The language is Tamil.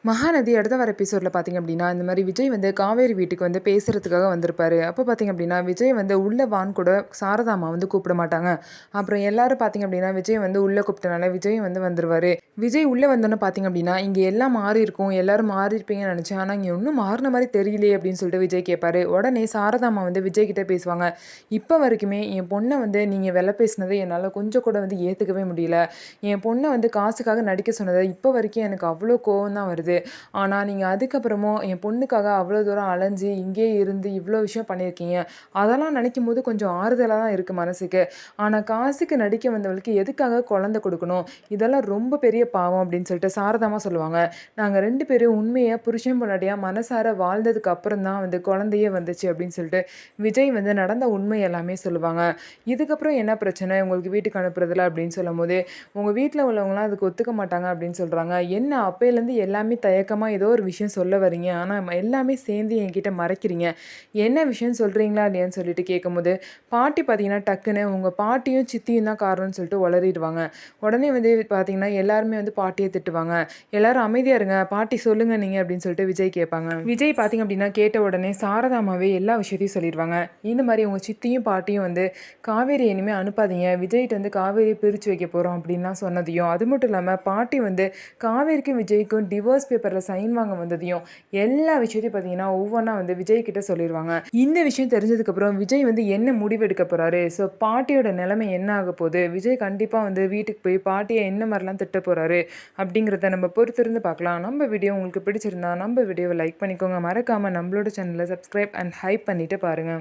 மகாநதி அடுத்த வர எபிசோட்ல பார்த்தீங்க அப்படின்னா, இந்த மாரி விஜய் வந்து காவேரி வீட்டுக்கு வந்து பேசுறதுக்காக வந்திருப்பாரு. அப்போ பார்த்தீங்க அப்படின்னா, விஜய் வந்து உள்ள வான்னு கூட சாரதாம்மா வந்து கூப்பிட மாட்டாங்க. அப்புறம் எல்லாரும் பார்த்தீங்க அப்படின்னா, விஜய் வந்து உள்ள கூப்பிட்டனால விஜய் வந்து வந்துருவாரு. விஜய் உள்ள வந்தோனே பார்த்தீங்க அப்படின்னா, "இங்க எல்லாம் மாறியிருக்கும். எல்லாரும் மாறியிருப்பீங்கன்னு நெனச்சேன். ஆனா இங்க ஒண்ணும் மாறுன மாரி தெரியலையே" அப்படின்னு சொல்லிட்டு விஜய் கேட்பாரு. உடனே சாரதாம்மா வந்து விஜய் கிட்ட பேசுவாங்க. "இப்ப வரைக்குமே என் பொண்ண வந்து நீங்க வெல பேசினத என்னால கொஞ்சம் கூட வந்து ஏத்துக்கவே முடியல. என் பொண்ண வந்து காசுக்காக நடிக்க சொன்னத இப்ப வரைக்கும் எனக்கு அவ்ளோ கோவம் தான் வருது. ஆனா, நீங்க அதுக்கப்புறமும் என் பொண்ணுக்காக அவ்வளோ தூரம் அலைஞ்சு, இங்கேயே இருந்து இவ்வளோ விஷயம் பண்ணியிருக்கீங்க. அதெல்லாம் நினைக்கும்போது கொஞ்சம் ஆறுதலா தான் இருக்கு மனசுக்கு. ஆனா, காசுக்கு நடிக்க வந்தவளுக்கு எதுக்காக குழந்தை குடுக்கணும்? இதெல்லாம் ரொம்ப பெரிய பாவம் அப்படின்னு சொல்லிட்டு சாரதாம்மா சொல்லுவாங்க. நாங்க 2 பேரும் உண்மையா புருஷன் பொண்டாட்டியா மனசார வாழ்ந்ததுக்கு அப்புறம் தான் வந்து குழந்தையே வந்துச்சு அப்படின்னு சொல்லிட்டு, விஜய் வந்து நடந்த உண்மை எல்லாமே சொல்லுவாங்க. இதுக்கப்புறம் என்ன பிரச்சனை உங்களுக்கு வீட்டுக்கு அனுப்புறதுல அப்படின்னு சொல்லும்போது, உங்க வீட்ல உள்ளவங்கலாம் அதுக்கு ஒத்துக்க மாட்டாங்க அப்படின்னு சொல்றாங்க. என்ன அப்பையிலேருந்து எல்லாமே தயக்கமா ஏதோ ஒரு விஷயம் சொல்ல வரீங்க. ஆனா எல்லாமே சேர்ந்து என்கிட்ட மறைக்கிறீங்க. என்ன விஷயம் சொல்றீங்களா இல்லையான்னு சொல்லிட்டு கேட்கும்போது, பாட்டி பார்த்தீங்கன்னா டக்குன்னு உங்க பாட்டியும், சித்தியும் தான் காரணம்னு சொல்லிட்டு உளறிடுவாங்க. உடனே வந்து பார்த்தீங்கன்னா, எல்லாருமே வந்து பாட்டிய திட்டுவாங்க. எல்லாரும் அமைதியா இருங்க. பாட்டி சொல்லுங்க நீங்க அப்படின்னு சொல்லிட்டு விஜய் கேட்பாங்க. விஜய் பார்த்தீங்க அப்படின்னா கேட்ட உடனே சாரதாமாவே எல்லா விஷயத்தையும் சொல்லிருவாங்க. இந்த மாரி உங்க சித்தியும், பாட்டியும் வந்து காவேரி இனிமே அனுப்பாதீங்க. விஜய்ட்ட வந்து காவேரியை பிரிச்சு வைக்க போறோம் அப்படின்லாம் சொன்னதையும், அது மட்டும் இல்லாம பாட்டி வந்து காவேரிக்கும், விஜய்க்கும் டிவோர்ஸ் பேப்பர்ல சைன் வாங்க வந்ததையும், எல்லா விஷயத்தையும் பார்த்தீங்கன்னா, ஒவ்வொன்னா வந்து விஜய் கிட்ட சொல்லிருவாங்க. இந்த விஷயம் தெரிஞ்சதுக்கப்புறம் விஜய் வந்து என்ன முடிவு எடுக்க போறாரு? ஸோ பாட்டியோட நிலைமை என்ன ஆக போகுது? விஜய் கண்டிப்பா வந்து வீட்டுக்கு போய் பாட்டிய என்ன மாரிலாம் திட்ட போறாரு? அப்படிங்கிறத நம்ம பொறுத்திருந்து பார்க்கலாம். நம்ம வீடியோ உங்களுக்கு பிடிச்சிருந்தா, நம்ம வீடியோவ லைக் பண்ணிக்கோங்க. மறக்காம நம்மளோட சேனல சப்ஸ்கிரைப் அண்ட் ஹைப் பண்ணிட்டு பாருங்க.